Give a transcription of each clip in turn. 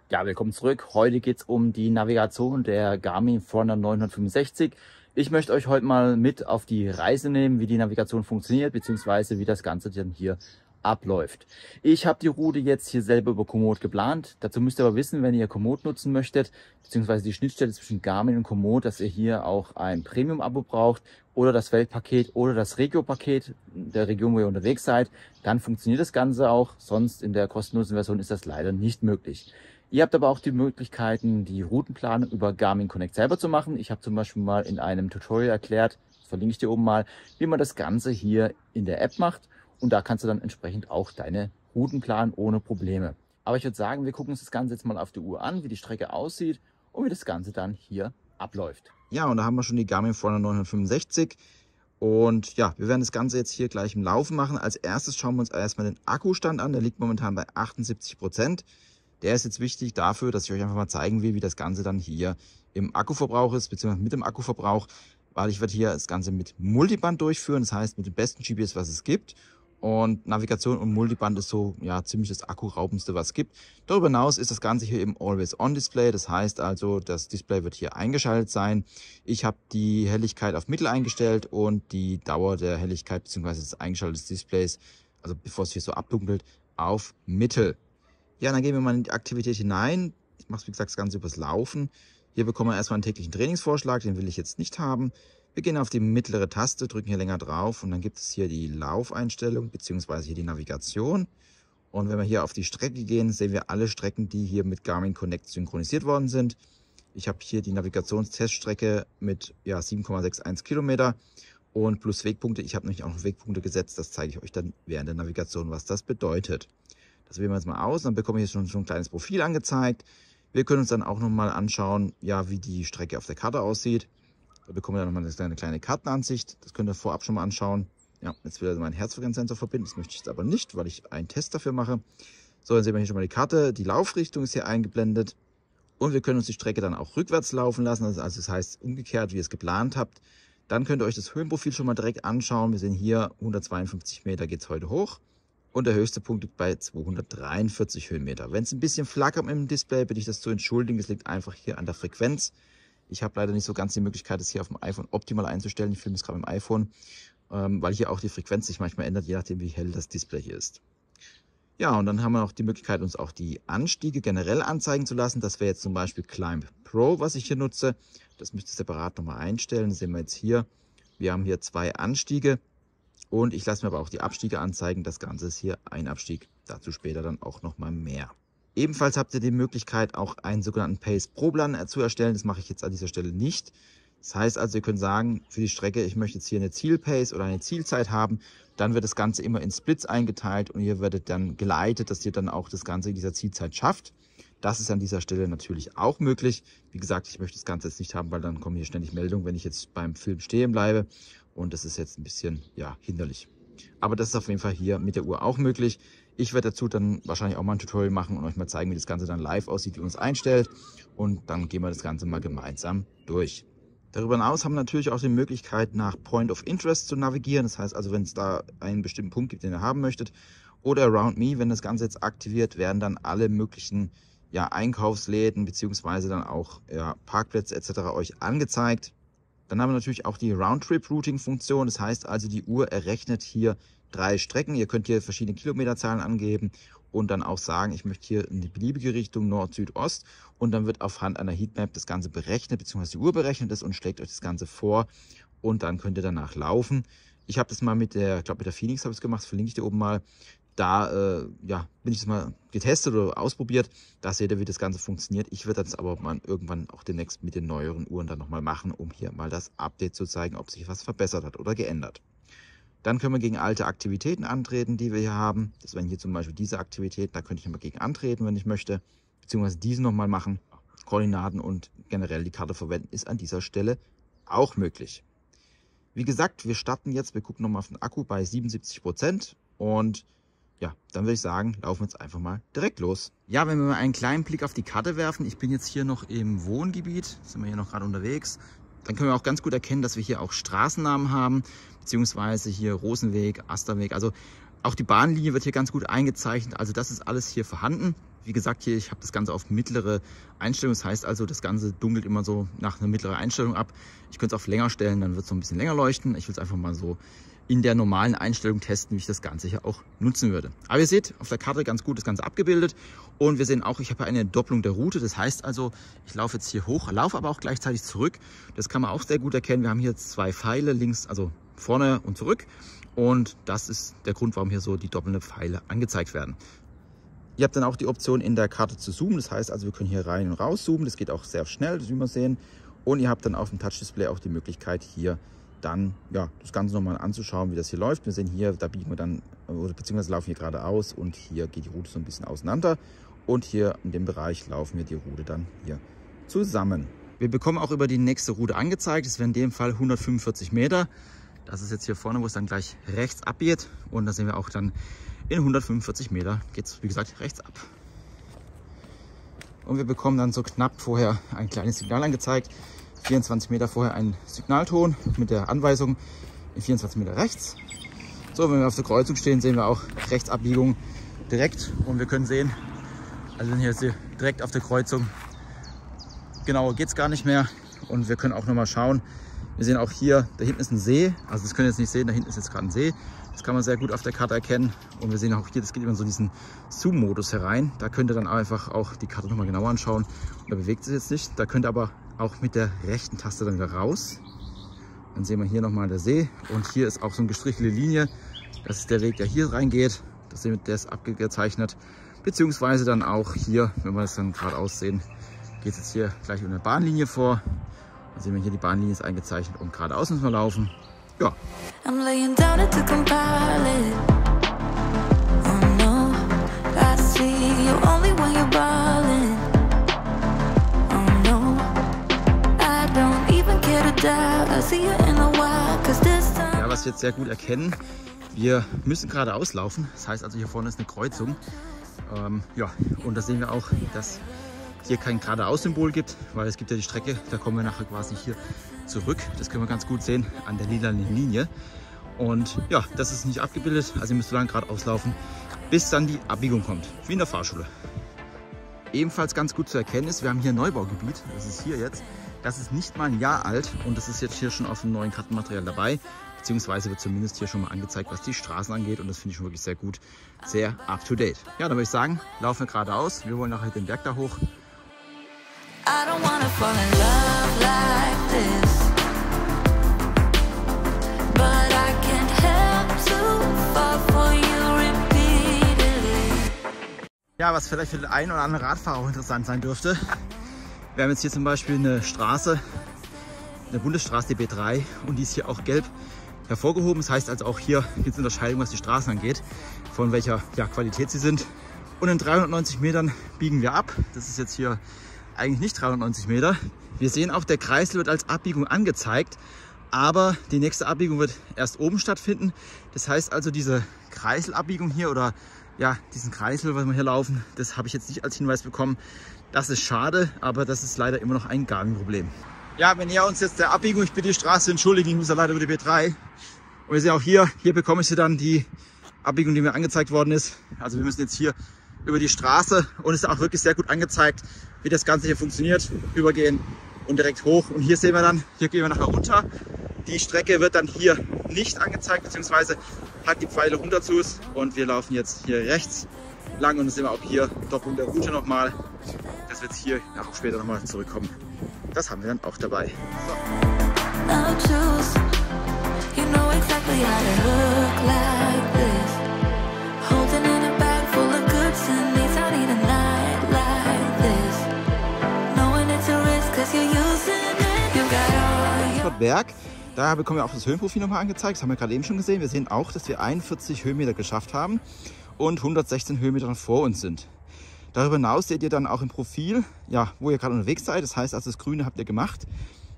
Ja, willkommen zurück. Heute geht es um die Navigation der Garmin Forerunner 965. Ich möchte euch heute mal mit auf die Reise nehmen, wie die Navigation funktioniert, beziehungsweise wie das Ganze dann hier abläuft. Ich habe die Route jetzt hier selber über Komoot geplant. Dazu müsst ihr aber wissen, wenn ihr Komoot nutzen möchtet, beziehungsweise die Schnittstelle zwischen Garmin und Komoot, dass ihr hier auch ein Premium-Abo braucht oder das Weltpaket oder das Regio-Paket der Region, wo ihr unterwegs seid. Dann funktioniert das Ganze auch. Sonst in der kostenlosen Version ist das leider nicht möglich. Ihr habt aber auch die Möglichkeiten, die Routenplanung über Garmin Connect selber zu machen. Ich habe zum Beispiel mal in einem Tutorial erklärt, das verlinke ich dir oben mal, wie man das Ganze hier in der App macht. Und da kannst du dann entsprechend auch deine Routen planen ohne Probleme. Aber ich würde sagen, wir gucken uns das Ganze jetzt mal auf der Uhr an, wie die Strecke aussieht und wie das Ganze dann hier abläuft. Ja, und da haben wir schon die Garmin Forerunner 965. Und ja, wir werden das Ganze jetzt hier gleich im Laufen machen. Als erstes schauen wir uns erstmal den Akkustand an. Der liegt momentan bei 78%. Der ist jetzt wichtig dafür, dass ich euch einfach mal zeigen will, wie das Ganze dann hier im Akkuverbrauch ist, beziehungsweise mit dem Akkuverbrauch, weil ich werde hier das Ganze mit Multiband durchführen, das heißt mit dem besten GPS, was es gibt. Und Navigation und Multiband ist so ja ziemlich das Akkuraubendste, was es gibt. Darüber hinaus ist das Ganze hier im Always-On-Display, das heißt also, das Display wird hier eingeschaltet sein. Ich habe die Helligkeit auf Mittel eingestellt und die Dauer der Helligkeit beziehungsweise des eingeschalteten Displays, also bevor es hier so abdunkelt, auf Mittel. Ja, dann gehen wir mal in die Aktivität hinein. Ich mache, wie gesagt, das Ganze übers Laufen. Hier bekommen wir erstmal einen täglichen Trainingsvorschlag, den will ich jetzt nicht haben. Wir gehen auf die mittlere Taste, drücken hier länger drauf und dann gibt es hier die Laufeinstellung bzw. hier die Navigation. Und wenn wir hier auf die Strecke gehen, sehen wir alle Strecken, die hier mit Garmin Connect synchronisiert worden sind. Ich habe hier die Navigationsteststrecke mit 7,61 Kilometer und plus Wegpunkte. Ich habe nämlich auch noch Wegpunkte gesetzt, das zeige ich euch dann während der Navigation, was das bedeutet. Das wählen wir jetzt mal aus, dann bekommen wir hier schon ein kleines Profil angezeigt. Wir können uns dann auch nochmal anschauen, ja, wie die Strecke auf der Karte aussieht. Da bekommen wir dann nochmal eine kleine Kartenansicht. Das könnt ihr vorab schon mal anschauen. Ja, jetzt will er meinen Herzfrequenzsensor verbinden. Das möchte ich jetzt aber nicht, weil ich einen Test dafür mache. So, dann sehen wir hier schon mal die Karte. Die Laufrichtung ist hier eingeblendet. Und wir können uns die Strecke dann auch rückwärts laufen lassen. Also das heißt umgekehrt, wie ihr es geplant habt. Dann könnt ihr euch das Höhenprofil schon mal direkt anschauen. Wir sehen hier 152 Meter geht es heute hoch. Und der höchste Punkt liegt bei 243 Höhenmeter. Wenn es ein bisschen flackert im Display, bitte ich das zu entschuldigen. Das liegt einfach hier an der Frequenz. Ich habe leider nicht so ganz die Möglichkeit, das hier auf dem iPhone optimal einzustellen. Ich filme es gerade im iPhone, weil hier auch die Frequenz sich manchmal ändert, je nachdem wie hell das Display hier ist. Ja, und dann haben wir noch die Möglichkeit, uns auch die Anstiege generell anzeigen zu lassen. Das wäre jetzt zum Beispiel Climb Pro, was ich hier nutze. Das müsste ich separat nochmal einstellen. Das sehen wir jetzt hier. Wir haben hier 2 Anstiege. Und ich lasse mir aber auch die Abstiege anzeigen. Das Ganze ist hier ein Abstieg. Dazu später dann auch nochmal mehr. Ebenfalls habt ihr die Möglichkeit, auch einen sogenannten Pace Pro Plan zu erstellen. Das mache ich jetzt an dieser Stelle nicht. Das heißt also, ihr könnt sagen, für die Strecke, ich möchte jetzt hier eine Zielpace oder eine Zielzeit haben. Dann wird das Ganze immer in Splits eingeteilt und ihr werdet dann geleitet, dass ihr dann auch das Ganze in dieser Zielzeit schafft. Das ist an dieser Stelle natürlich auch möglich. Wie gesagt, ich möchte das Ganze jetzt nicht haben, weil dann kommen hier ständig Meldungen, wenn ich jetzt beim Film stehen bleibe. Und das ist jetzt ein bisschen hinderlich. Aber das ist auf jeden Fall hier mit der Uhr auch möglich. Ich werde dazu dann wahrscheinlich auch mal ein Tutorial machen und euch mal zeigen, wie das Ganze dann live aussieht, wie man es einstellt. Und dann gehen wir das Ganze mal gemeinsam durch. Darüber hinaus haben wir natürlich auch die Möglichkeit, nach Point of Interest zu navigieren. Das heißt also, wenn es da einen bestimmten Punkt gibt, den ihr haben möchtet. Oder Around Me, wenn das Ganze jetzt aktiviert, werden dann alle möglichen Einkaufsläden bzw. dann auch Parkplätze etc. euch angezeigt. Dann haben wir natürlich auch die Roundtrip-Routing-Funktion. Das heißt also, die Uhr errechnet hier 3 Strecken. Ihr könnt hier verschiedene Kilometerzahlen angeben und dann auch sagen, ich möchte hier in die beliebige Richtung Nord, Süd, Ost. Und dann wird aufhand einer Heatmap das Ganze berechnet, beziehungsweise die Uhr berechnet ist und schlägt euch das Ganze vor. Und dann könnt ihr danach laufen. Ich habe das mal mit der Phoenix habe ich es gemacht, das verlinke ich dir oben mal. Da bin ich das mal getestet oder ausprobiert. Da seht ihr, wie das Ganze funktioniert. Ich werde das aber mal irgendwann auch demnächst mit den neueren Uhren dann nochmal machen, um hier mal das Update zu zeigen, ob sich was verbessert hat oder geändert. Dann können wir gegen alte Aktivitäten antreten, die wir hier haben. Das wären hier zum Beispiel diese Aktivitäten. Da könnte ich mal gegen antreten, wenn ich möchte. Beziehungsweise diese nochmal machen. Koordinaten und generell die Karte verwenden ist an dieser Stelle auch möglich. Wie gesagt, wir starten jetzt. Wir gucken nochmal auf den Akku bei 77%. Und ja, dann würde ich sagen, laufen wir jetzt einfach mal direkt los. Ja, wenn wir mal einen kleinen Blick auf die Karte werfen, ich bin jetzt hier noch im Wohngebiet, sind wir hier noch gerade unterwegs, dann können wir auch ganz gut erkennen, dass wir hier auch Straßennamen haben, beziehungsweise hier Rosenweg, Asterweg, also auch die Bahnlinie wird hier ganz gut eingezeichnet, also das ist alles hier vorhanden. Wie gesagt, hier, ich habe das Ganze auf mittlere Einstellung. Das heißt also, das Ganze dunkelt immer so nach einer mittleren Einstellung ab. Ich könnte es auf länger stellen, dann wird es so ein bisschen länger leuchten. Ich will es einfach mal so in der normalen Einstellung testen, wie ich das Ganze hier auch nutzen würde. Aber ihr seht auf der Karte ganz gut das Ganze abgebildet. Und wir sehen auch, ich habe eine Doppelung der Route. Das heißt also, ich laufe jetzt hier hoch, laufe aber auch gleichzeitig zurück. Das kann man auch sehr gut erkennen. Wir haben hier jetzt 2 Pfeile, links, also vorne und zurück. Und das ist der Grund, warum hier so die doppelnden Pfeile angezeigt werden. Ihr habt dann auch die Option, in der Karte zu zoomen. Das heißt also, wir können hier rein und raus zoomen. Das geht auch sehr schnell, wie wir sehen. Und ihr habt dann auf dem Touch-Display auch die Möglichkeit, hier dann ja, das Ganze nochmal anzuschauen, wie das hier läuft. Wir sehen hier, da biegen wir dann, beziehungsweise laufen hier geradeaus und hier geht die Route so ein bisschen auseinander. Und hier in dem Bereich laufen wir die Route dann hier zusammen. Wir bekommen auch über die nächste Route angezeigt. Das wäre in dem Fall 145 Meter. Das ist jetzt hier vorne, wo es dann gleich rechts abgeht. Und da sehen wir auch dann, in 145 Meter geht es, wie gesagt, rechts ab. Und wir bekommen dann so knapp vorher ein kleines Signal angezeigt. 24 Meter vorher ein Signalton mit der Anweisung in 24 Meter rechts. So, wenn wir auf der Kreuzung stehen, sehen wir auch Rechtsabbiegung direkt. Und wir können sehen, also hier ist direkt auf der Kreuzung. Genauer geht es gar nicht mehr. Und wir können auch nochmal schauen. Wir sehen auch hier, da hinten ist ein See. Also das können wir jetzt nicht sehen, da hinten ist jetzt gerade ein See. Das kann man sehr gut auf der Karte erkennen. Und wir sehen auch hier, das geht immer so diesen Zoom-Modus herein. Da könnt ihr dann einfach auch die Karte nochmal genauer anschauen. Und da bewegt sich jetzt nicht. Da könnt ihr aber auch mit der rechten Taste dann wieder raus. Dann sehen wir hier nochmal der See. Und hier ist auch so eine gestrichelte Linie. Das ist der Weg, der hier reingeht. Das sehen wir, der ist abgezeichnet. Beziehungsweise dann auch hier, wenn wir das dann geradeaus sehen, geht es jetzt hier gleich über eine Bahnlinie vor. Dann sehen wir hier, die Bahnlinie ist eingezeichnet und geradeaus müssen wir laufen. Ja. I'm laying down to compile it. Oh no, I see you only when you're ballin'. Oh no, I don't even care to doubt. I see you in a while, 'cause this time. Ja, was wir jetzt sehr gut erkennen, wir müssen geradeaus laufen. Das heißt also, hier vorne ist eine Kreuzung. Ja, und da sehen wir auch, dass hier kein geradeaus-Symbol gibt, weil es gibt ja die Strecke, da kommen wir nachher quasi hier zurück. Das können wir ganz gut sehen an der lilanen Linie. Und ja, das ist nicht abgebildet, also ihr müsst so lange geradeaus laufen, bis dann die Abbiegung kommt, wie in der Fahrschule. Ebenfalls ganz gut zu erkennen ist, wir haben hier ein Neubaugebiet, das ist hier jetzt. Das ist nicht mal ein Jahr alt und das ist jetzt hier schon auf dem neuen Kartenmaterial dabei. Beziehungsweise wird zumindest hier schon mal angezeigt, was die Straßen angeht. Und das finde ich schon wirklich sehr gut, sehr up to date. Ja, dann würde ich sagen, laufen wir geradeaus. Wir wollen nachher den Berg da hoch. I don't wanna fall in love like this, but I can't help to fall for you repeatedly. Ja, was vielleicht für den einen oder anderen Radfahrer auch interessant sein dürfte. Wir haben jetzt hier zum Beispiel eine Straße, eine Bundesstraße, die B3, und die ist hier auch gelb hervorgehoben. Das heißt also, auch hier gibt es Unterscheidung, was die Straßen angeht, von welcher Qualität sie sind. Und in 390 Metern biegen wir ab. Das ist jetzt hier eigentlich nicht 390 Meter. Wir sehen auch, der Kreisel wird als Abbiegung angezeigt, aber die nächste Abbiegung wird erst oben stattfinden. Das heißt also, diese Kreiselabbiegung hier oder ja, diesen Kreisel, was wir hier laufen, das habe ich jetzt nicht als Hinweis bekommen. Das ist schade, aber das ist leider immer noch ein Garmin-Problem. Ja, wir nähern uns jetzt der Abbiegung. Ich bitte die Straße entschuldigen, ich muss ja leider über die B3. Und wir sehen auch hier bekomme ich dann die Abbiegung, die mir angezeigt worden ist. Also wir müssen jetzt hier über die Straße und es ist auch wirklich sehr gut angezeigt, wie das Ganze hier funktioniert. Übergehen und direkt hoch. Und hier sehen wir dann, hier gehen wir nachher runter. Die Strecke wird dann hier nicht angezeigt, beziehungsweise hat die Pfeile runter zu uns. Und wir laufen jetzt hier rechts lang und dann sehen wir auch hier Doppelung der Route nochmal. Das wird hier auch später nochmal zurückkommen. Das haben wir dann auch dabei. So. You know exactly how to look like this. Holding in a bag full of goods and needs. I need a night like this. Knowing it's a risk 'cause you're using it. You got all your Berg. Da bekommen wir auch das Höhenprofil nochmal angezeigt. Das haben wir gerade eben schon gesehen. Wir sehen auch, dass wir 41 Höhenmeter geschafft haben und 116 Höhenmeter vor uns sind. Darüber hinaus seht ihr dann auch im Profil, ja, wo ihr gerade unterwegs seid. Das heißt, also das Grüne habt ihr gemacht.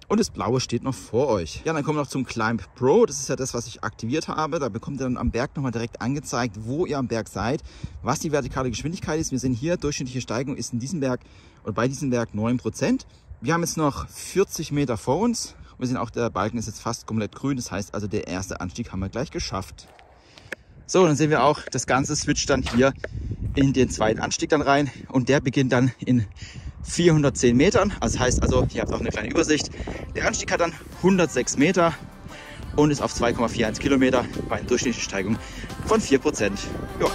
Und das Blaue steht noch vor euch. Ja, dann kommen wir noch zum Climb Pro. Das ist ja das, was ich aktiviert habe. Da bekommt ihr dann am Berg nochmal direkt angezeigt, wo ihr am Berg seid, was die vertikale Geschwindigkeit ist. Wir sehen hier, durchschnittliche Steigung ist in diesem Berg und bei diesem Berg 9%. Wir haben jetzt noch 40 Meter vor uns. Und wir sehen auch, der Balken ist jetzt fast komplett grün. Das heißt also, der erste Anstieg haben wir gleich geschafft. So, dann sehen wir auch, das Ganze switcht dann hier in den zweiten Anstieg dann rein und der beginnt dann in 410 Metern. Also das heißt also, ihr habt auch eine kleine Übersicht. Der Anstieg hat dann 106 Meter und ist auf 2,41 Kilometer bei einer durchschnittlichen Steigung von 4%. Ja.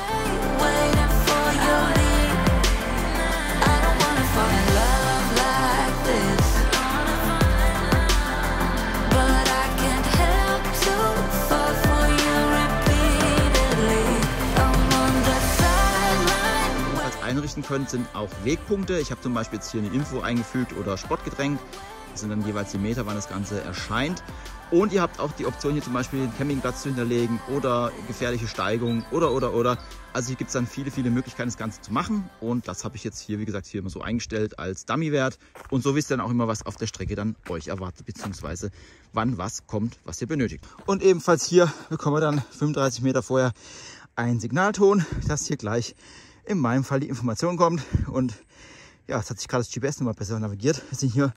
Einrichten könnt, sind auch Wegpunkte. Ich habe zum Beispiel jetzt hier eine Info eingefügt oder Sportgetränk. Das sind dann jeweils die Meter, wann das Ganze erscheint. Und ihr habt auch die Option, hier zum Beispiel den Campingplatz zu hinterlegen oder gefährliche Steigung oder. Also hier gibt es dann viele Möglichkeiten, das Ganze zu machen. Und das habe ich jetzt hier, wie gesagt, hier immer so eingestellt als Dummy-Wert. Und so wisst ihr dann auch immer, was auf der Strecke dann euch erwartet, beziehungsweise wann was kommt, was ihr benötigt. Und ebenfalls hier bekommen wir dann 35 Meter vorher einen Signalton, dass hier gleich in meinem Fall die Information kommt. Und ja, es hat sich gerade das GPS nochmal besser navigiert. Wir sind hier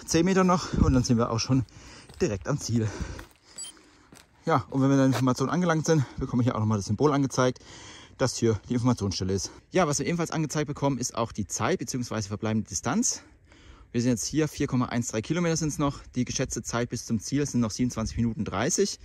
10 Meter noch und dann sind wir auch schon direkt am Ziel. Ja, und wenn wir in der Information angelangt sind, bekommen wir hier auch nochmal das Symbol angezeigt, dass hier die Informationsstelle ist. Ja, was wir ebenfalls angezeigt bekommen, ist auch die Zeit bzw. verbleibende Distanz. Wir sind jetzt hier, 4,13 Kilometer sind es noch. Die geschätzte Zeit bis zum Ziel sind noch 27 Minuten 30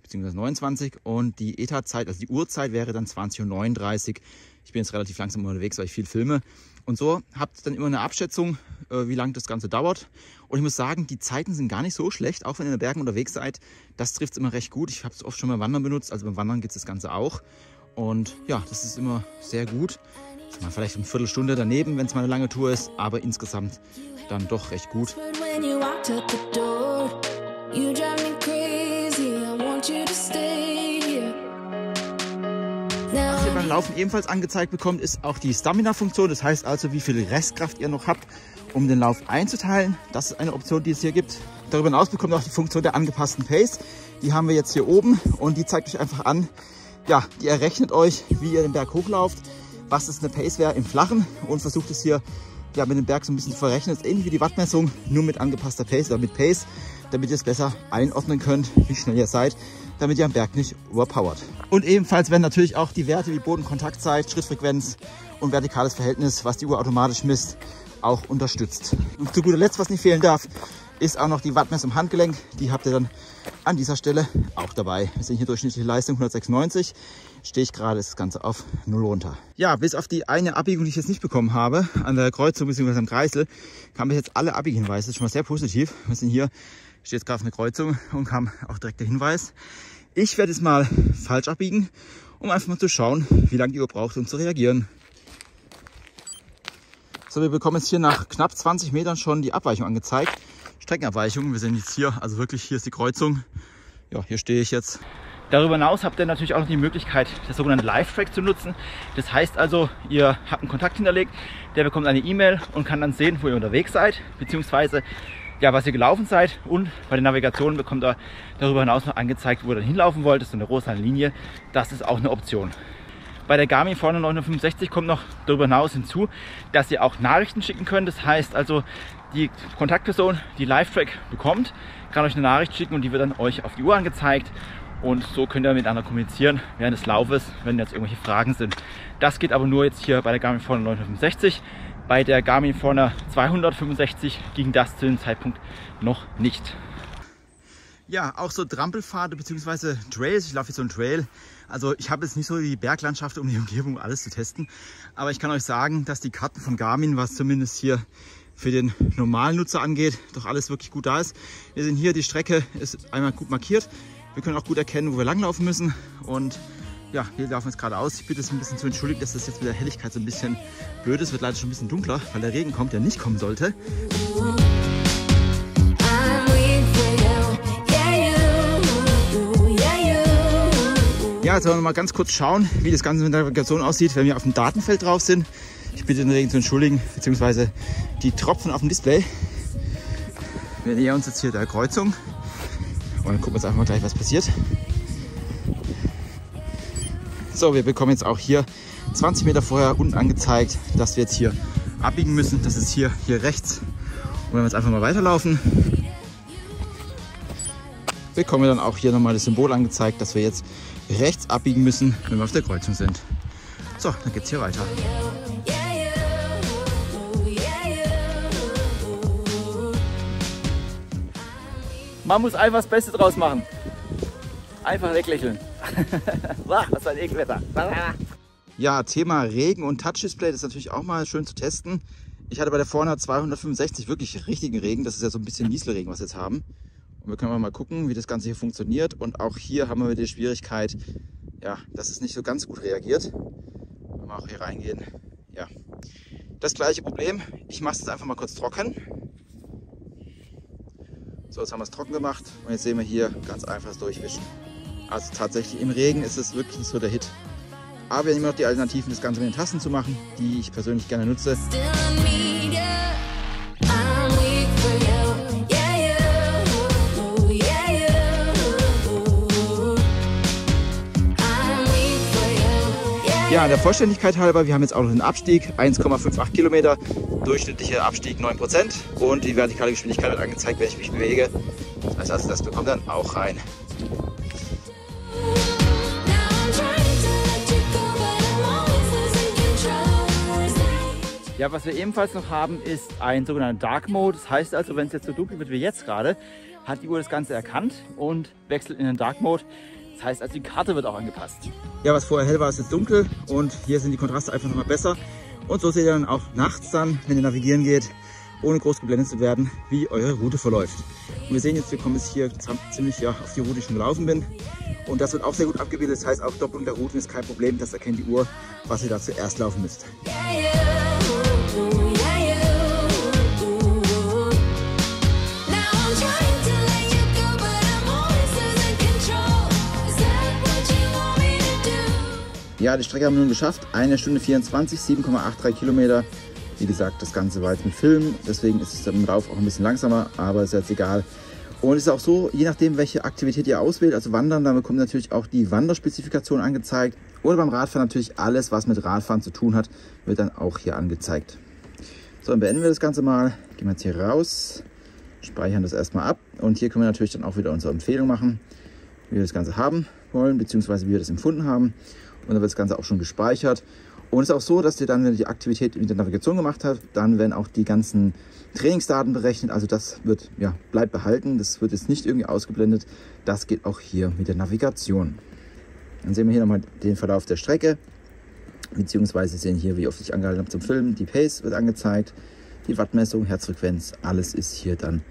bzw. 29 und die ETA-Zeit, also die Uhrzeit, wäre dann 20:39 Uhr. Ich bin jetzt relativ langsam unterwegs, weil ich viel filme. Und so habt ihr dann immer eine Abschätzung, wie lange das Ganze dauert. Und ich muss sagen, die Zeiten sind gar nicht so schlecht, auch wenn ihr in den Bergen unterwegs seid. Das trifft es immer recht gut. Ich habe es oft schon beim Wandern benutzt, also beim Wandern gibt es das Ganze auch. Und ja, das ist immer sehr gut. Mal vielleicht eine Viertelstunde daneben, wenn es mal eine lange Tour ist, aber insgesamt dann doch recht gut. Was ihr beim Laufen ebenfalls angezeigt bekommt, ist auch die Stamina-Funktion. Das heißt also, wie viel Restkraft ihr noch habt, um den Lauf einzuteilen. Das ist eine Option, die es hier gibt. Darüber hinaus bekommt ihr auch die Funktion der angepassten Pace. Die haben wir jetzt hier oben und die zeigt euch einfach an, ja, die errechnet euch, wie ihr den Berg hochlauft, was ist eine Pace wäre im Flachen und versucht es hier ja, mit dem Berg so ein bisschen zu verrechnen. Das ist ähnlich wie die Wattmessung, nur mit angepasster Pace oder mit Pace, damit ihr es besser einordnen könnt, wie schnell ihr seid, damit ihr am Berg nicht overpowert. Und ebenfalls werden natürlich auch die Werte wie Bodenkontaktzeit, Schrittfrequenz und vertikales Verhältnis, was die Uhr automatisch misst, auch unterstützt. Und zu guter Letzt, was nicht fehlen darf, ist auch noch die Wattmessung im Handgelenk. Die habt ihr dann an dieser Stelle auch dabei. Wir sehen hier durchschnittliche Leistung 196. Stehe ich gerade das Ganze auf 0 runter. Ja, bis auf die eine Abbiegung, die ich jetzt nicht bekommen habe, an der Kreuzung bzw. am Kreisel, kamen bis jetzt alle Abbiegehinweise. Das ist schon mal sehr positiv. Wir sind hier, steht jetzt gerade auf einer Kreuzung und kam auch direkt der Hinweis. Ich werde jetzt mal falsch abbiegen, um einfach mal zu schauen, wie lange die Uhr braucht, um zu reagieren. So, wir bekommen jetzt hier nach knapp 20 Metern schon die Abweichung angezeigt. Streckenabweichung. Wir sind jetzt hier, also wirklich hier ist die Kreuzung. Ja, hier stehe ich jetzt. Darüber hinaus habt ihr natürlich auch noch die Möglichkeit, das sogenannte Live-Track zu nutzen. Das heißt also, ihr habt einen Kontakt hinterlegt, der bekommt eine E-Mail und kann dann sehen, wo ihr unterwegs seid, beziehungsweise ja, was ihr gelaufen seid. Und bei der Navigation bekommt ihr darüber hinaus noch angezeigt, wo ihr dann hinlaufen wollt. Das ist eine rosa Linie. Das ist auch eine Option. Bei der Garmin Forerunner 965 kommt noch darüber hinaus hinzu, dass ihr auch Nachrichten schicken könnt. Das heißt also, die Kontaktperson, die Live-Track bekommt, kann euch eine Nachricht schicken und die wird dann euch auf die Uhr angezeigt. Und so könnt ihr miteinander kommunizieren während des Laufes, wenn jetzt irgendwelche Fragen sind. Das geht aber nur jetzt hier bei der Garmin Forerunner 965. Bei der Garmin Forerunner 265 ging das zu dem Zeitpunkt noch nicht. Ja, auch so Trampelpfade bzw. Trails. Ich laufe jetzt so einen Trail. Also ich habe jetzt nicht so die Berglandschaft um die Umgebung alles zu testen. Aber ich kann euch sagen, dass die Karten von Garmin, was zumindest hier für den normalen Nutzer angeht, doch alles wirklich gut da ist. Wir sehen hier, die Strecke ist einmal gut markiert. Wir können auch gut erkennen, wo wir langlaufen müssen. Und ja, wir laufen jetzt geradeaus. Ich bitte es ein bisschen zu entschuldigen, dass das jetzt mit der Helligkeit so ein bisschen blöd ist. Wird leider schon ein bisschen dunkler, weil der Regen kommt, der nicht kommen sollte. Ja, jetzt wollen wir mal ganz kurz schauen, wie das Ganze mit der Navigation aussieht, wenn wir auf dem Datenfeld drauf sind. Ich bitte den Regen zu entschuldigen, beziehungsweise die Tropfen auf dem Display. Wir nähern uns jetzt hier der Kreuzung und dann gucken wir uns einfach mal gleich, was passiert. So, wir bekommen jetzt auch hier 20 Meter vorher unten angezeigt, dass wir jetzt hier abbiegen müssen. Das ist hier rechts. Und wenn wir jetzt einfach mal weiterlaufen, bekommen wir dann auch hier nochmal das Symbol angezeigt, dass wir jetzt rechts abbiegen müssen, wenn wir auf der Kreuzung sind. So, dann geht's hier weiter. Man muss einfach das Beste draus machen. Einfach weglächeln. Was ein Ekelwetter. Ja, Thema Regen und Touch-Display, das ist natürlich auch mal schön zu testen. Ich hatte bei der Forna 265 wirklich richtigen Regen. Das ist ja so ein bisschen Nieselregen, was wir jetzt haben. Und wir können mal gucken, wie das Ganze hier funktioniert. Und auch hier haben wir wieder die Schwierigkeit, ja, dass es nicht so ganz gut reagiert. Wenn wir auch hier reingehen. Ja, das gleiche Problem. Ich mache es jetzt einfach mal kurz trocken. So, jetzt haben wir es trocken gemacht. Und jetzt sehen wir hier ganz einfach das Durchwischen. Also tatsächlich im Regen ist es wirklich so der Hit. Aber wir haben immer noch die Alternativen, das Ganze mit den Tasten zu machen, die ich persönlich gerne nutze. Ja, der Vollständigkeit halber, wir haben jetzt auch noch den Abstieg, 1,58 Kilometer, durchschnittlicher Abstieg 9% und die vertikale Geschwindigkeit wird angezeigt, wenn ich mich bewege. Das heißt also, das bekommt dann auch rein. Ja, was wir ebenfalls noch haben, ist ein sogenannter Dark Mode. Das heißt also, wenn es jetzt so dunkel wird wie jetzt gerade, hat die Uhr das Ganze erkannt und wechselt in den Dark Mode. Das heißt also, die Karte wird auch angepasst. Ja, was vorher hell war, ist jetzt dunkel und hier sind die Kontraste einfach nochmal besser. Und so seht ihr dann auch nachts dann, wenn ihr navigieren geht, ohne groß geblendet zu werden, wie eure Route verläuft. Und wir sehen jetzt, wir kommen jetzt hier ziemlich ja, auf die Route, die ich schon gelaufen bin. Und das wird auch sehr gut abgebildet. Das heißt, auch Doppelung der Routen ist kein Problem. Das erkennt die Uhr, was ihr da zuerst laufen müsst. Ja, die Strecke haben wir nun geschafft. 1 Stunde 24, 7,83 Kilometer. Wie gesagt, das Ganze war jetzt mit Film, deswegen ist es im Lauf auch ein bisschen langsamer, aber ist jetzt egal. Und es ist auch so, je nachdem, welche Aktivität ihr auswählt, also Wandern, dann bekommt natürlich auch die Wanderspezifikation angezeigt. Oder beim Radfahren natürlich alles, was mit Radfahren zu tun hat, wird dann auch hier angezeigt. So, dann beenden wir das Ganze mal. Gehen wir jetzt hier raus, speichern das erstmal ab. Und hier können wir natürlich dann auch wieder unsere Empfehlung machen, wie wir das Ganze haben wollen, beziehungsweise wie wir das empfunden haben. Und dann wird das Ganze auch schon gespeichert. Und es ist auch so, dass ihr dann, wenn ihr die Aktivität mit der Navigation gemacht habt, dann werden auch die ganzen Trainingsdaten berechnet. Also das wird, ja, bleibt behalten. Das wird jetzt nicht irgendwie ausgeblendet. Das geht auch hier mit der Navigation. Dann sehen wir hier nochmal den Verlauf der Strecke. Beziehungsweise sehen hier, wie oft ich angehalten habe zum Filmen. Die Pace wird angezeigt. Die Wattmessung, Herzfrequenz, alles ist hier dann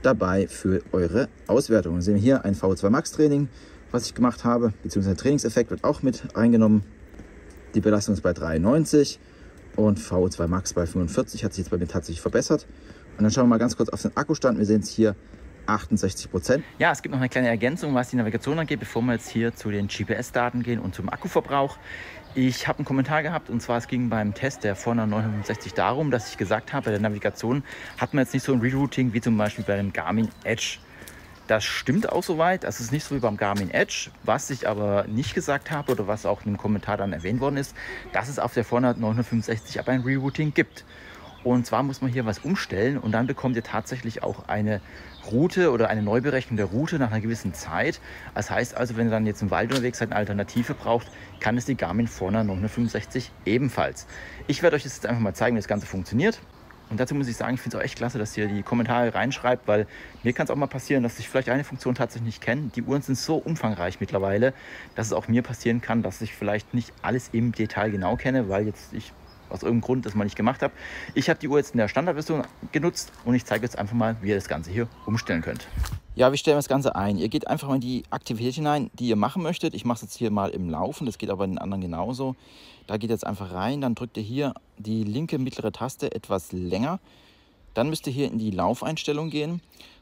dabei für eure Auswertung. Dann sehen wir hier ein VO2 Max Training, was ich gemacht habe, beziehungsweise der Trainingseffekt wird auch mit reingenommen. Die Belastung ist bei 93 und VO2 Max bei 45, hat sich jetzt bei mir tatsächlich verbessert. Und dann schauen wir mal ganz kurz auf den Akkustand. Wir sehen es hier 68%. Ja, es gibt noch eine kleine Ergänzung, was die Navigation angeht, bevor wir jetzt hier zu den GPS-Daten gehen und zum Akkuverbrauch. Ich habe einen Kommentar gehabt, und zwar es ging beim Test der Forna 965 darum, dass ich gesagt habe, bei der Navigation hat man jetzt nicht so ein Rerouting wie zum Beispiel bei dem Garmin Edge. Das stimmt auch soweit. Das ist nicht so wie beim Garmin Edge. Was ich aber nicht gesagt habe oder was auch in einem Kommentar dann erwähnt worden ist, dass es auf der Forna 965 aber ein Rerouting gibt. Und zwar muss man hier was umstellen und dann bekommt ihr tatsächlich auch eine Route oder eine Neuberechnung der Route nach einer gewissen Zeit. Das heißt also, wenn ihr dann jetzt im Wald unterwegs seid, eine Alternative braucht, kann es die Garmin Forna 965 ebenfalls. Ich werde euch jetzt einfach mal zeigen, wie das Ganze funktioniert. Und dazu muss ich sagen, ich finde es auch echt klasse, dass ihr die Kommentare reinschreibt, weil mir kann es auch mal passieren, dass ich vielleicht eine Funktion tatsächlich nicht kenne. Die Uhren sind so umfangreich mittlerweile, dass es auch mir passieren kann, dass ich vielleicht nicht alles im Detail genau kenne, weil jetzt ich aus irgendeinem Grund das mal nicht gemacht habe. Ich habe die Uhr jetzt in der Standardversion genutzt und ich zeige jetzt einfach mal, wie ihr das Ganze hier umstellen könnt. Ja, wie stellen wir das Ganze ein? Ihr geht einfach mal in die Aktivität hinein, die ihr machen möchtet. Ich mache es jetzt hier mal im Laufen, das geht aber in den anderen genauso. Da geht ihr jetzt einfach rein, dann drückt ihr hier die linke mittlere Taste etwas länger. Dann müsst ihr hier in die Laufeinstellung gehen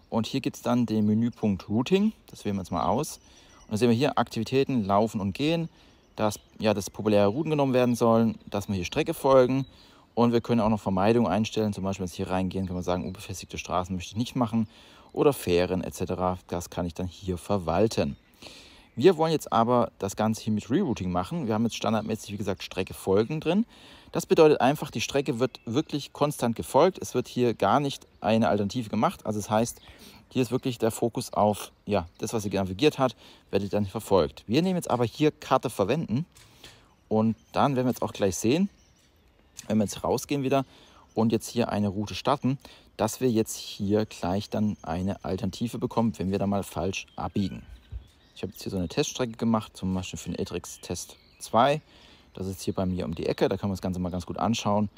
und hier gibt es dann den Menüpunkt Routing. Das wählen wir jetzt mal aus. Und dann sehen wir hier Aktivitäten, Laufen und Gehen, dass populäre Routen genommen werden sollen, dass wir hier Strecke folgen und wir können auch noch Vermeidung einstellen. Zum Beispiel, wenn wir hier reingehen, können wir sagen, unbefestigte Straßen möchte ich nicht machen oder Fähren etc. Das kann ich dann hier verwalten. Wir wollen jetzt aber das Ganze hier mit Rerouting machen. Wir haben jetzt standardmäßig, wie gesagt, Strecke folgen drin. Das bedeutet einfach, die Strecke wird wirklich konstant gefolgt. Es wird hier gar nicht eine Alternative gemacht. Also das heißt, Hier ist wirklich der Fokus auf ja, das, was sie navigiert hat, werdet dann verfolgt. Wir nehmen jetzt aber hier Karte verwenden und dann werden wir jetzt auch gleich sehen, wenn wir jetzt rausgehen wieder und jetzt hier eine Route starten, dass wir jetzt hier gleich dann eine Alternative bekommen, wenn wir da mal falsch abbiegen. Ich habe jetzt hier so eine Teststrecke gemacht, zum Beispiel für den Etrix Test 2. Das ist hier bei mir um die Ecke, da kann man das Ganze mal ganz gut anschauen.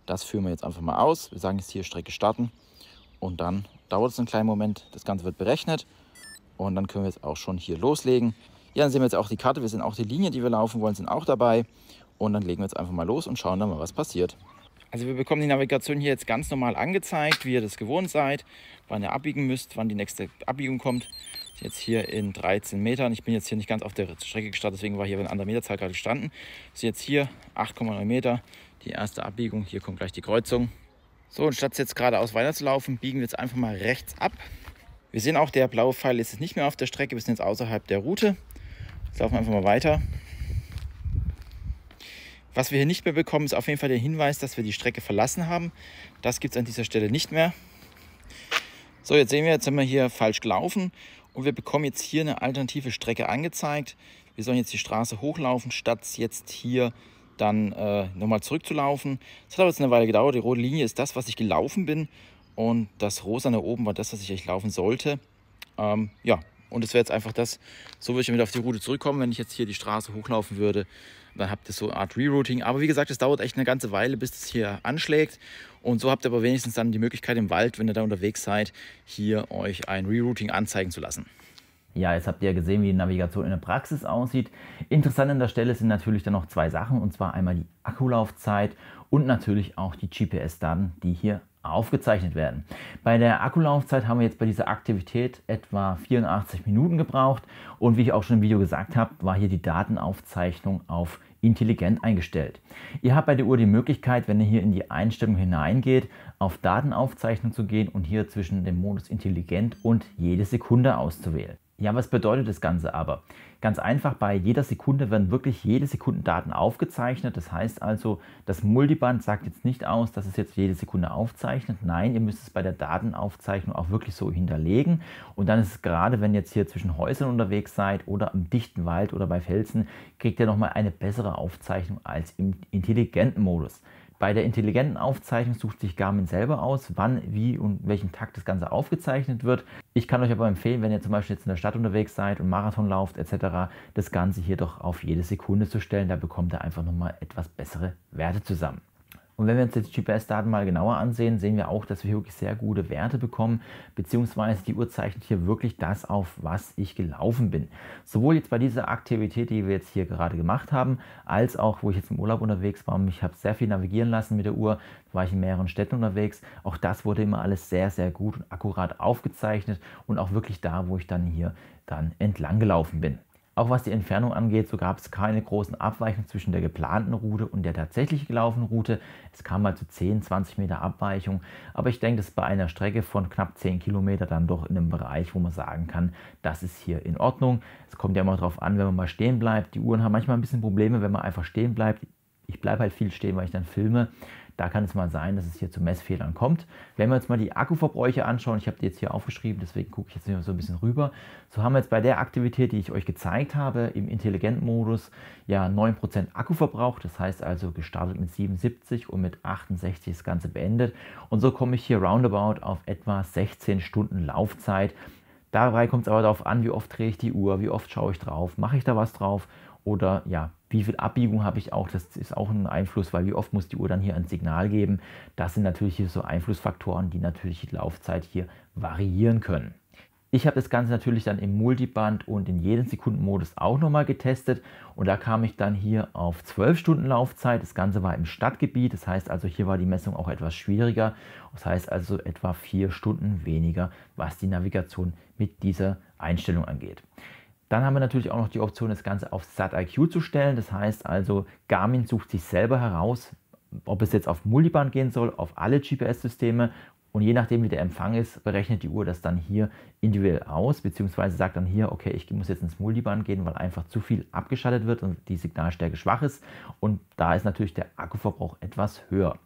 Das führen wir jetzt einfach mal aus. Wir sagen jetzt hier Strecke starten und dann dauert es einen kleinen Moment. Das Ganze wird berechnet und dann können wir jetzt auch schon hier loslegen. Ja, dann sehen wir jetzt auch die Karte, wir sehen auch die Linie, die wir laufen wollen, sind auch dabei. Und dann legen wir jetzt einfach mal los und schauen dann mal, was passiert. Also wir bekommen die Navigation hier jetzt ganz normal angezeigt, wie ihr das gewohnt seid, wann ihr abbiegen müsst, wann die nächste Abbiegung kommt. Jetzt hier in 13 Metern. Ich bin jetzt hier nicht ganz auf der Strecke gestartet, deswegen war hier eine andere Meterzahl gerade gestanden. Das ist jetzt hier 8,9 Meter, die erste Abbiegung. Hier kommt gleich die Kreuzung. So, und statt jetzt geradeaus weiterzulaufen, biegen wir jetzt einfach mal rechts ab. Wir sehen auch, der blaue Pfeil ist jetzt nicht mehr auf der Strecke, wir sind jetzt außerhalb der Route. Jetzt laufen wir einfach mal weiter. Was wir hier nicht mehr bekommen, ist auf jeden Fall der Hinweis, dass wir die Strecke verlassen haben. Das gibt es an dieser Stelle nicht mehr. So, jetzt sehen wir, jetzt sind wir hier falsch gelaufen und wir bekommen jetzt hier eine alternative Strecke angezeigt. Wir sollen jetzt die Straße hochlaufen, statt jetzt hier dann nochmal zurückzulaufen. Das hat aber jetzt eine Weile gedauert. Die rote Linie ist das, was ich gelaufen bin und das rosa da oben war das, was ich eigentlich laufen sollte. Ja, und es wäre jetzt einfach das, so würde ich wieder auf die Route zurückkommen, wenn ich jetzt hier die Straße hochlaufen würde. Dann habt ihr so eine Art Rerouting. Aber wie gesagt, es dauert echt eine ganze Weile, bis es hier anschlägt. Und so habt ihr aber wenigstens dann die Möglichkeit im Wald, wenn ihr da unterwegs seid, hier euch ein Rerouting anzeigen zu lassen. Ja, jetzt habt ihr ja gesehen, wie die Navigation in der Praxis aussieht. Interessant an der Stelle sind natürlich dann noch zwei Sachen, und zwar einmal die Akkulaufzeit und natürlich auch die GPS-Daten, die hier aufgezeichnet werden. Bei der Akkulaufzeit haben wir jetzt bei dieser Aktivität etwa 84 Minuten gebraucht und wie ich auch schon im Video gesagt habe, war hier die Datenaufzeichnung auf intelligent eingestellt. Ihr habt bei der Uhr die Möglichkeit, wenn ihr hier in die Einstellung hineingeht, auf Datenaufzeichnung zu gehen und hier zwischen dem Modus intelligent und jede Sekunde auszuwählen. Ja, was bedeutet das Ganze aber? Ganz einfach, bei jeder Sekunde werden wirklich jede Sekunde Daten aufgezeichnet. Das heißt also, das Multiband sagt jetzt nicht aus, dass es jetzt jede Sekunde aufzeichnet. Nein, ihr müsst es bei der Datenaufzeichnung auch wirklich so hinterlegen. Und dann ist es gerade, wenn ihr jetzt hier zwischen Häusern unterwegs seid oder im dichten Wald oder bei Felsen, kriegt ihr nochmal eine bessere Aufzeichnung als im intelligenten Modus. Bei der intelligenten Aufzeichnung sucht sich Garmin selber aus, wann, wie und welchem Takt das Ganze aufgezeichnet wird. Ich kann euch aber empfehlen, wenn ihr zum Beispiel jetzt in der Stadt unterwegs seid und Marathon lauft etc., das Ganze hier doch auf jede Sekunde zu stellen. Da bekommt ihr einfach nochmal etwas bessere Werte zusammen. Und wenn wir uns jetzt die GPS-Daten mal genauer ansehen, sehen wir auch, dass wir hier wirklich sehr gute Werte bekommen, beziehungsweise die Uhr zeichnet hier wirklich das auf, was ich gelaufen bin. Sowohl jetzt bei dieser Aktivität, die wir jetzt hier gerade gemacht haben, als auch, wo ich jetzt im Urlaub unterwegs war und ich habe sehr viel navigieren lassen mit der Uhr, war ich in mehreren Städten unterwegs. Auch das wurde immer alles sehr, sehr gut und akkurat aufgezeichnet und auch wirklich da, wo ich dann hier entlang gelaufen bin. Auch was die Entfernung angeht, so gab es keine großen Abweichungen zwischen der geplanten Route und der tatsächlich gelaufenen Route. Es kam mal zu 10, 20 Meter Abweichung, aber ich denke, das ist bei einer Strecke von knapp 10 Kilometer dann doch in einem Bereich, wo man sagen kann, das ist hier in Ordnung. Es kommt ja immer darauf an, wenn man mal stehen bleibt. Die Uhren haben manchmal ein bisschen Probleme, wenn man einfach stehen bleibt. Ich bleibe halt viel stehen, weil ich dann filme. Da kann es mal sein, dass es hier zu Messfehlern kommt. Wenn wir uns mal die Akkuverbräuche anschauen, ich habe die jetzt hier aufgeschrieben, deswegen gucke ich jetzt hier so ein bisschen rüber. So haben wir jetzt bei der Aktivität, die ich euch gezeigt habe, im Intelligent-Modus ja 9% Akkuverbrauch. Das heißt also gestartet mit 77 und mit 68 das Ganze beendet. Und so komme ich hier roundabout auf etwa 16 Stunden Laufzeit. Dabei kommt es aber darauf an, wie oft drehe ich die Uhr, wie oft schaue ich drauf, mache ich da was drauf oder ja, wie viel Abbiegung habe ich auch, das ist auch ein Einfluss, weil wie oft muss die Uhr dann hier ein Signal geben. Das sind natürlich hier so Einflussfaktoren, die natürlich die Laufzeit hier variieren können. Ich habe das Ganze natürlich dann im Multiband und in jedem Sekundenmodus auch nochmal getestet und da kam ich dann hier auf 12 Stunden Laufzeit. Das Ganze war im Stadtgebiet, das heißt also hier war die Messung auch etwas schwieriger. Das heißt also etwa 4 Stunden weniger, was die Navigation mit dieser Einstellung angeht. Dann haben wir natürlich auch noch die Option, das Ganze auf SatIQ zu stellen. Das heißt also, Garmin sucht sich selber heraus, ob es jetzt auf Multiband gehen soll, auf alle GPS-Systeme. Und je nachdem, wie der Empfang ist, berechnet die Uhr das dann hier individuell aus, beziehungsweise sagt dann hier, okay, ich muss jetzt ins Multiband gehen, weil einfach zu viel abgeschaltet wird und die Signalstärke schwach ist. Und da ist natürlich der Akkuverbrauch etwas höher.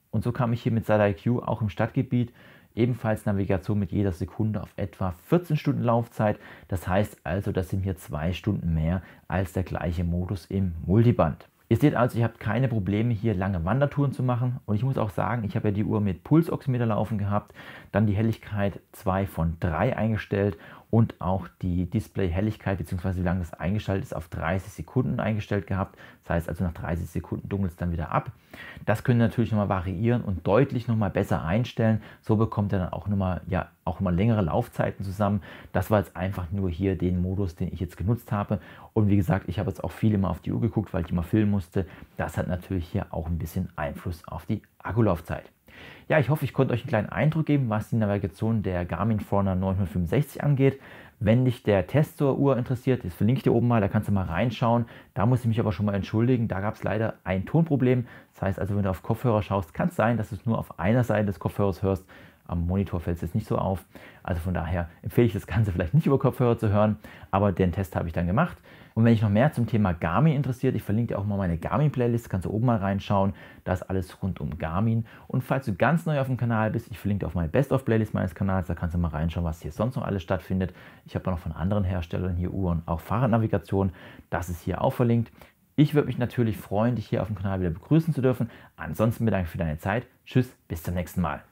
Und so kam ich hier mit SatIQ auch im Stadtgebiet ebenfalls Navigation mit jeder Sekunde auf etwa 14 Stunden Laufzeit. Das heißt also, das sind hier 2 Stunden mehr als der gleiche Modus im Multiband. Ihr seht also, ihr habt keine Probleme hier lange Wandertouren zu machen, und ich muss auch sagen, ich habe ja die Uhr mit Pulsoximeter laufen gehabt, dann die Helligkeit 2 von 3 eingestellt und auch die Display-Helligkeit bzw. wie lange das eingestellt ist auf 30 Sekunden eingestellt gehabt. Das heißt also, nach 30 Sekunden dunkelt es dann wieder ab. Das könnt ihr natürlich nochmal variieren und deutlich nochmal besser einstellen. So bekommt ihr dann auch nochmal längere Laufzeiten zusammen. Das war jetzt einfach nur hier den Modus, den ich jetzt genutzt habe. Und wie gesagt, ich habe jetzt auch viel immer auf die Uhr geguckt, weil ich immer filmen musste. Das hat natürlich hier auch ein bisschen Einfluss auf die Akkulaufzeit. Ja, ich hoffe, ich konnte euch einen kleinen Eindruck geben, was die Navigation der Garmin Forerunner 965 angeht. Wenn dich der Test zur Uhr interessiert, das verlinke ich dir oben mal, da kannst du mal reinschauen. Da muss ich mich aber schon mal entschuldigen, da gab es leider ein Tonproblem. Das heißt also, wenn du auf Kopfhörer schaust, kann es sein, dass du es nur auf einer Seite des Kopfhörers hörst. Am Monitor fällt es jetzt nicht so auf. Also von daher empfehle ich das Ganze vielleicht nicht über Kopfhörer zu hören, aber den Test habe ich dann gemacht. Und wenn dich noch mehr zum Thema Garmin interessiert, ich verlinke dir auch mal meine Garmin-Playlist, kannst du oben mal reinschauen. Da ist alles rund um Garmin. Und falls du ganz neu auf dem Kanal bist, ich verlinke dir auch meine Best-of-Playlist meines Kanals, da kannst du mal reinschauen, was hier sonst noch alles stattfindet. Ich habe noch von anderen Herstellern hier Uhren, auch Fahrradnavigation, das ist hier auch verlinkt. Ich würde mich natürlich freuen, dich hier auf dem Kanal wieder begrüßen zu dürfen. Ansonsten bedanke ich mich für deine Zeit. Tschüss, bis zum nächsten Mal.